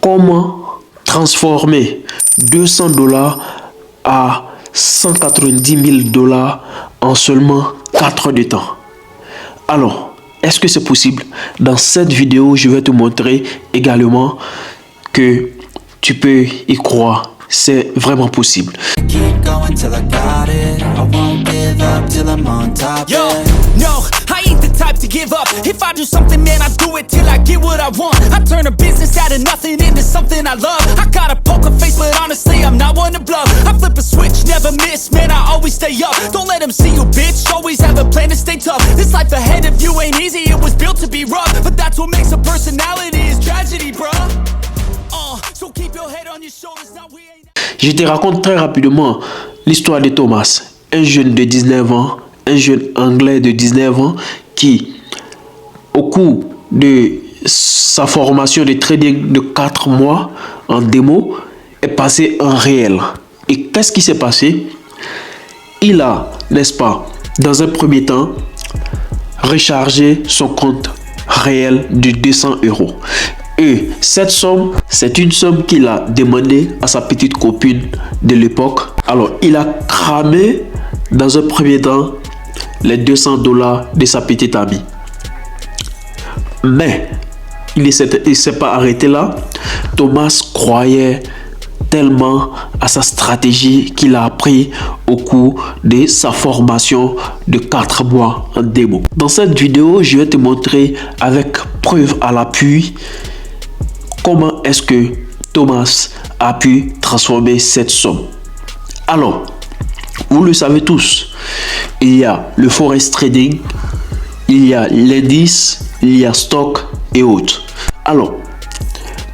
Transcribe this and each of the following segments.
comment transformer 200 dollars à 190 000 $ en seulement 4 heures de temps. Alors, est-ce que c'est possible? Dans cette vidéo, je vais te montrer également que tu peux y croire. C'est vraiment possible. Yo, no, I ain't the type to give up. If I do something, man, I do it till I get what I want. I turn a business out of nothing into something I love. I got a poker face, but honestly, I'm not one to bluff. I flip a switch, never miss, man, I always stay up. Don't let them see you, bitch, always have a plan to stay tough. This life ahead of you ain't easy, it was built to be rough. But that's what makes a personality, is tragedy, bruh. So keep your head on your shoulders, now we ain't... Je te raconte très rapidement l'histoire de Thomas, un jeune de 19 ans, un jeune anglais de 19 ans qui, au cours de sa formation de trading de 4 mois en démo, est passé en réel. Et qu'est-ce qui s'est passé? Il a, n'est-ce pas, dans un premier temps, rechargé son compte réel de 200 €. Et cette somme, c'est une somme qu'il a demandé à sa petite copine de l'époque. Alors, il a cramé dans un premier temps les 200 $ de sa petite amie. Mais, il ne s'est pas arrêté là. Thomas croyait tellement à sa stratégie qu'il a appris au cours de sa formation de 4 mois en démo. Dans cette vidéo, je vais te montrer avec preuve à l'appui comment est-ce que Thomas a pu transformer cette somme. Alors, vous le savez tous, il y a le forex trading, il y a l'indice, il y a stock et autres. Alors,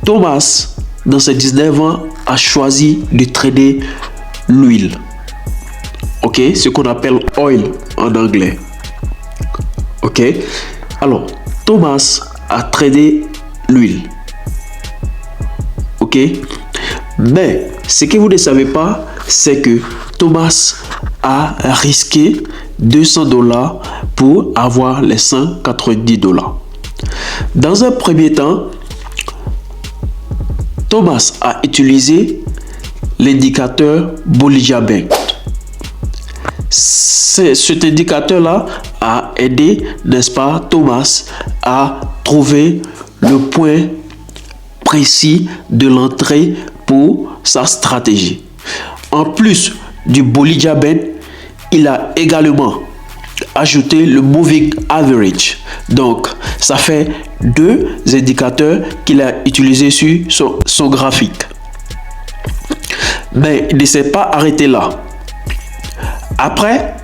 Thomas, dans ses 19 ans, a choisi de trader l'huile. Ok, ce qu'on appelle oil en anglais. Ok, alors, Thomas a tradé l'huile. Ok, mais ce que vous ne savez pas, c'est que Thomas a risqué 200 $ pour avoir les 190 $. Dans un premier temps, Thomas a utilisé l'indicateur Bollinger Band. Cet indicateur-là a aidé, n'est-ce pas, Thomas à trouver le point précis de l'entrée pour sa stratégie. En plus du Bollinger Band, il a également ajouté le Moving Average. Donc, ça fait 2 indicateurs qu'il a utilisés sur son graphique. Mais il ne s'est pas arrêté là. Après,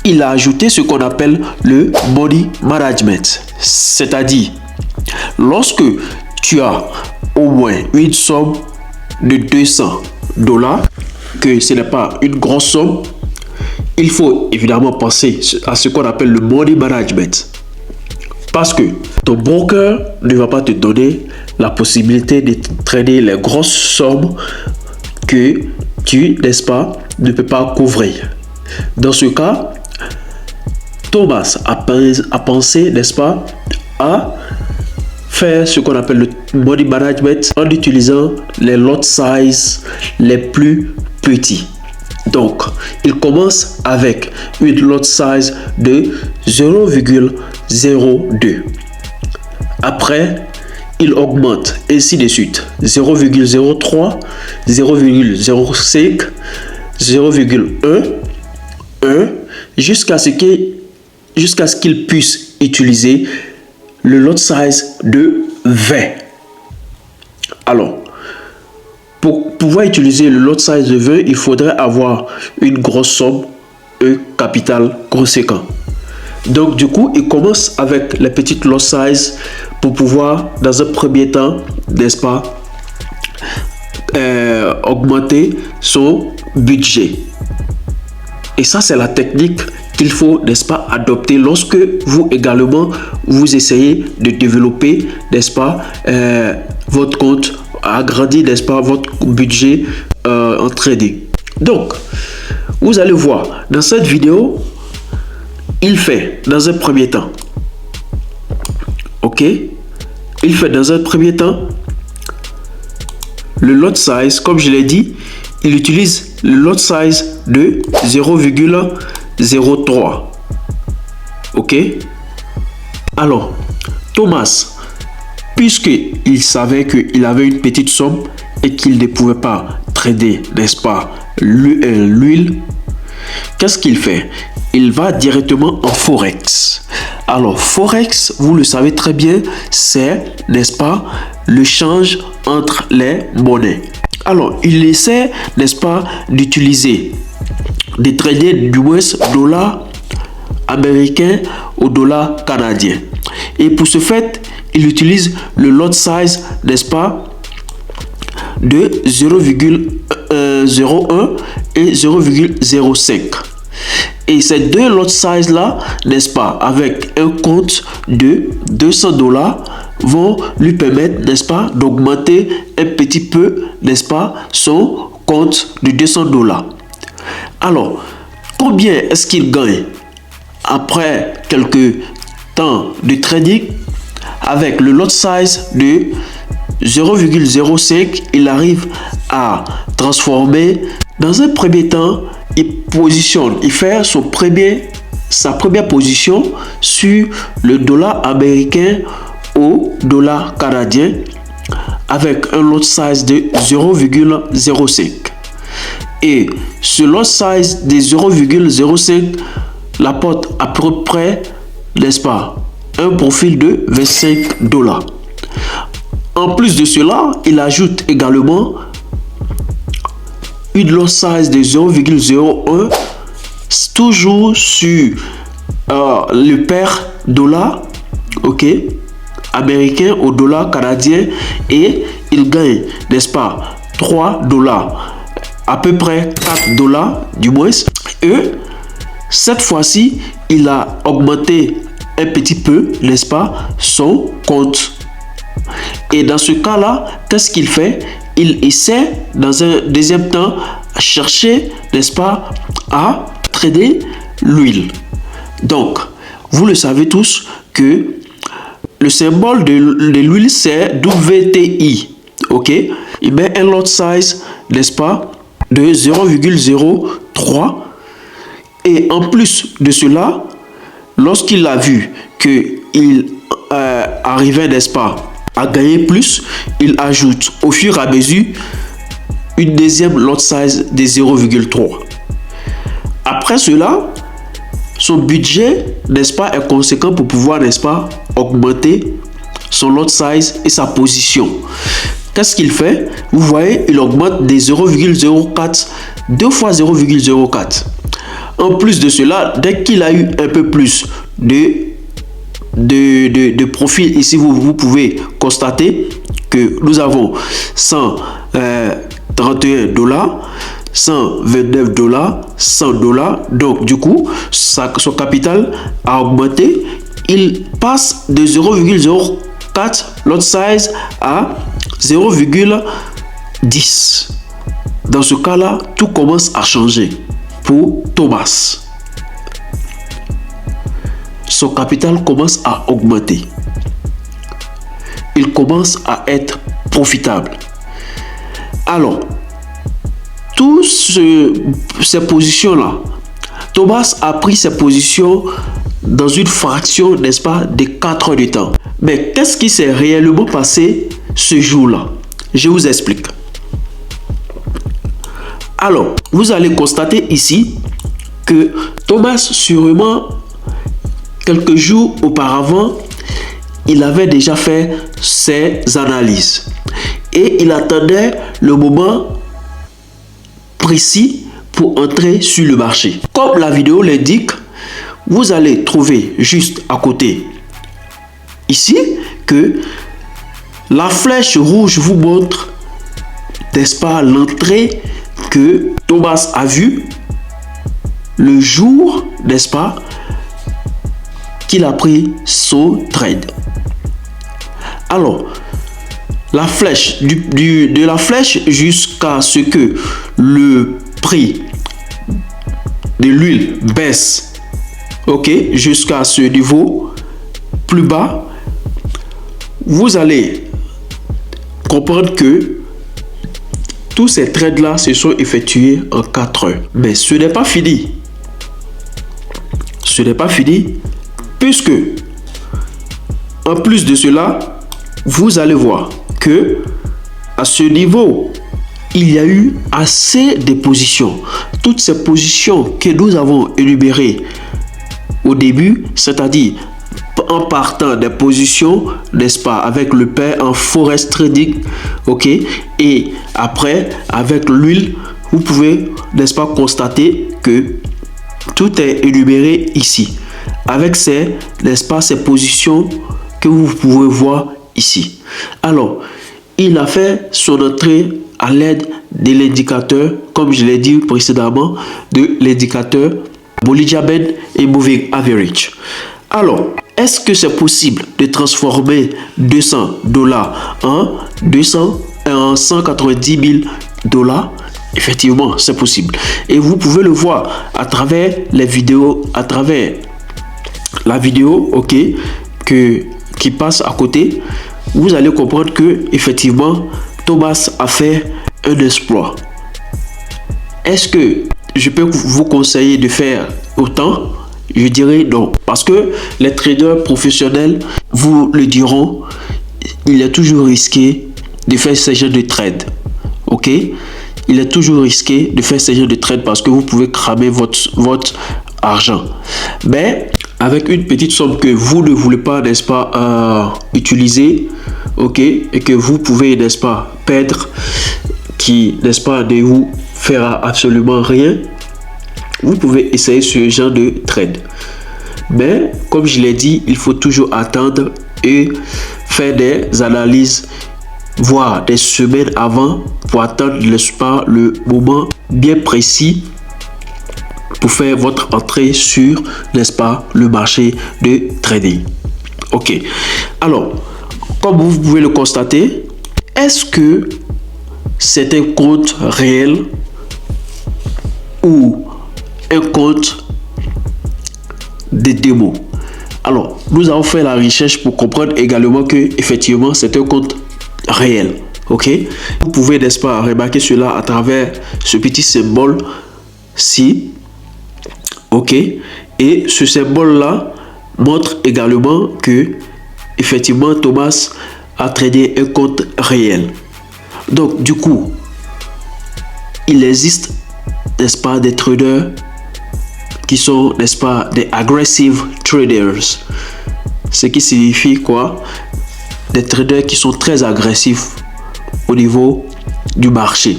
il a ajouté ce qu'on appelle le Money Management. C'est-à-dire, lorsque tu as au moins une somme de 200 $, que ce n'est pas une grosse somme, il faut évidemment penser à ce qu'on appelle le money management. Parce que ton broker ne va pas te donner la possibilité de trader les grosses sommes que tu, n'est-ce pas, ne peux pas couvrir. Dans ce cas, Thomas a pensé, n'est-ce pas, à faire ce qu'on appelle le money management en utilisant les lot size les plus petits. Donc, il commence avec une lot size de 0,02. Après, il augmente ainsi de suite. 0,03, 0,05, 0,1, 1, jusqu'à ce qu'il puisse utiliser le lot size de 20. Alors, pour pouvoir utiliser le lot size de 20, il faudrait avoir une grosse somme, un capital conséquent. Donc, du coup, il commence avec les petites lot size pour pouvoir, dans un premier temps, n'est-ce pas, augmenter son budget. Et ça, c'est la technique qu'il faut, n'est-ce pas, adopter lorsque vous également, vous essayez de développer, n'est-ce pas, votre compte, agrandir, n'est-ce pas, votre budget en trading. Donc, vous allez voir, dans cette vidéo, il fait dans un premier temps, ok, il fait dans un premier temps le lot size, comme je l'ai dit, il utilise le lot size de 0,03. Ok? Alors, Thomas, puisqu'il savait qu'il avait une petite somme et qu'il ne pouvait pas trader, n'est-ce pas, l'huile, qu'est-ce qu'il fait? Il va directement en Forex. Alors, Forex, vous le savez très bien, c'est, n'est-ce pas, le change entre les monnaies. Alors, il essaie, n'est-ce pas, d'utiliser, de trader du moins dollar américain au dollar canadien. Et pour ce fait, il utilise le lot size, n'est-ce pas, de 0,01 et 0,05. Et ces deux lot size là, n'est-ce pas, avec un compte de $200 vont lui permettre, n'est-ce pas, d'augmenter un petit peu, n'est-ce pas, son compte de $200. Alors, combien est-ce qu'il gagne après quelques temps de trading? Avec le lot size de 0,05, il arrive à transformer. Dans un premier temps, il fait sa première position sur le dollar américain au dollar canadien avec un lot size de 0,05. Et ce lot size de 0,05 l'apporte à peu près, n'est-ce pas, un profil de $25. En plus de cela, il ajoute également une lot size de 0,01 toujours sur le pair dollar, ok, américain au dollar canadien, et il gagne, n'est-ce pas, $3, à peu près $4 du moins. Et cette fois-ci, il a augmenté un petit peu, n'est-ce pas, son compte. Et dans ce cas-là, qu'est-ce qu'il fait? Il essaie dans un deuxième temps à chercher, n'est-ce pas, à trader l'huile. Donc, vous le savez tous que le symbole de l'huile, c'est WTI. Ok? Il met un lot size, n'est-ce pas, de 0,03. Et en plus de cela, lorsqu'il a vu qu'il arrivait, n'est-ce pas, à gagner plus, il ajoute au fur et à mesure une deuxième lot size de 0,3. Après cela, son budget, n'est-ce pas, est conséquent pour pouvoir, n'est-ce pas, augmenter son lot size et sa position. Qu'est-ce qu'il fait? Vous voyez, il augmente des 0,04, 2 fois 0,04. En plus de cela, dès qu'il a eu un peu plus de profil, ici vous pouvez constater que nous avons $131, $129, $100. Donc du coup, son capital a augmenté. Il passe de 0,04 lot size à 0,10. Dans ce cas-là, tout commence à changer pour Thomas. Son capital commence à augmenter. Il commence à être profitable. Alors, toutes ces positions-là, Thomas a pris ses positions dans une fraction, n'est-ce pas, de 4 heures de temps. Mais qu'est-ce qui s'est réellement passé ce jour-là? Je vous explique. Alors, vous allez constater ici que Thomas, sûrement, quelques jours auparavant, il avait déjà fait ses analyses. Et il attendait le moment précis pour entrer sur le marché. Comme la vidéo l'indique, vous allez trouver juste à côté ici que la flèche rouge vous montre, n'est-ce pas, l'entrée que Thomas a vue le jour, n'est-ce pas, qu'il a pris son trade. Alors, la flèche, de la flèche jusqu'à ce que le prix de l'huile baisse, ok, jusqu'à ce niveau plus bas, vous allez comprendre que tous ces trades-là se sont effectués en 4 heures. Mais ce n'est pas fini. Ce n'est pas fini, puisque en plus de cela, vous allez voir que à ce niveau, il y a eu assez de positions. Toutes ces positions que nous avons énumérées au début, c'est-à-dire en partant des positions, n'est-ce pas, avec le pair en forex trading, ok, et après avec l'huile, vous pouvez, n'est-ce pas, constater que tout est énuméré ici, avec ces, n'est-ce pas, ces positions que vous pouvez voir ici. Alors, il a fait son entrée à l'aide de l'indicateur, comme je l'ai dit précédemment, de l'indicateur Bollinger Band et Moving Average. Alors, est-ce que c'est possible de transformer $200 en 190 000 $? Effectivement, c'est possible. Et vous pouvez le voir à travers les vidéos, à travers la vidéo, ok, qui passe à côté. Vous allez comprendre que effectivement Thomas a fait un exploit. Est-ce que je peux vous conseiller de faire autant? Je dirais non, parce que les traders professionnels vous le diront, il est toujours risqué de faire ce genre de trade. Ok, il est toujours risqué de faire ce genre de trade parce que vous pouvez cramer votre argent. Mais avec une petite somme que vous ne voulez pas, n'est-ce pas, utiliser, ok, et que vous pouvez, n'est-ce pas, perdre, qui, n'est-ce pas, ne vous fera absolument rien, vous pouvez essayer ce genre de trade. Mais comme je l'ai dit, il faut toujours attendre et faire des analyses, voire des semaines avant, pour attendre, n'est-ce pas, le moment bien précis pour faire votre entrée sur, n'est-ce pas, le marché de trading. Ok, alors comme vous pouvez le constater, est-ce que c'est un compte réel ou un compte de démo? Alors nous avons fait la recherche pour comprendre également que effectivement c'est un compte réel. Ok, vous pouvez, n'est-ce pas, remarquer cela à travers ce petit symbole ci. Ok, et ce symbole là montre également que effectivement Thomas a tradé un compte réel. Donc du coup, il existe, n'est-ce pas, des traders qui sont, n'est-ce pas, des aggressive traders. Ce qui signifie quoi? Des traders qui sont très agressifs au niveau du marché.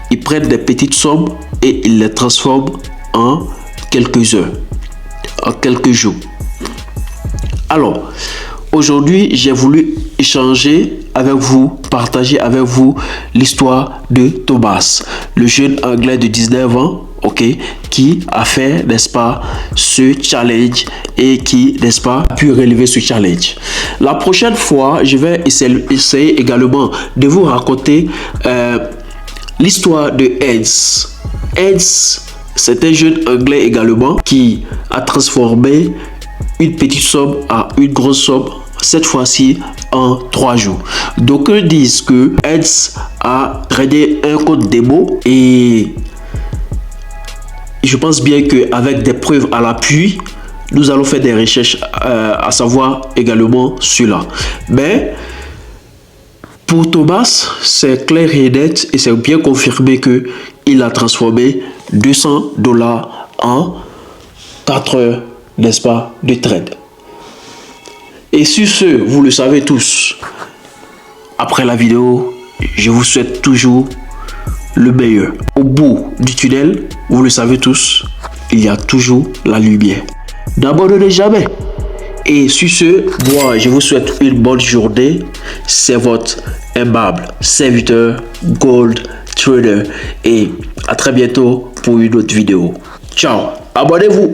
Ils prennent des petites sommes et ils les transforment en quelques heures, en quelques jours. Alors, aujourd'hui, j'ai voulu échanger avec vous, partager avec vous l'histoire de Thomas, le jeune anglais de 19 ans, ok, qui a fait, n'est-ce pas, ce challenge et qui, n'est-ce pas, a pu relever ce challenge. La prochaine fois, je vais essayer également de vous raconter l'histoire de Eds. Eds, c'est un jeune anglais également qui a transformé une petite somme à une grosse somme, cette fois-ci en 3 jours. D'aucuns disent que Eds a tradé un compte démo et je pense bien qu'avec des preuves à l'appui, nous allons faire des recherches à savoir également cela. Mais pour Thomas, c'est clair et net et c'est bien confirmé que il a transformé $200 en 4 heures, n'est-ce pas, de trade. Et sur ce, vous le savez tous, après la vidéo, je vous souhaite toujours le meilleur. Au bout du tunnel, vous le savez tous, il y a toujours la lumière. N'abandonnez jamais. Et sur ce, moi, je vous souhaite une bonne journée. C'est votre aimable serviteur Gold Trader. Et à très bientôt pour une autre vidéo. Ciao. Abonnez-vous.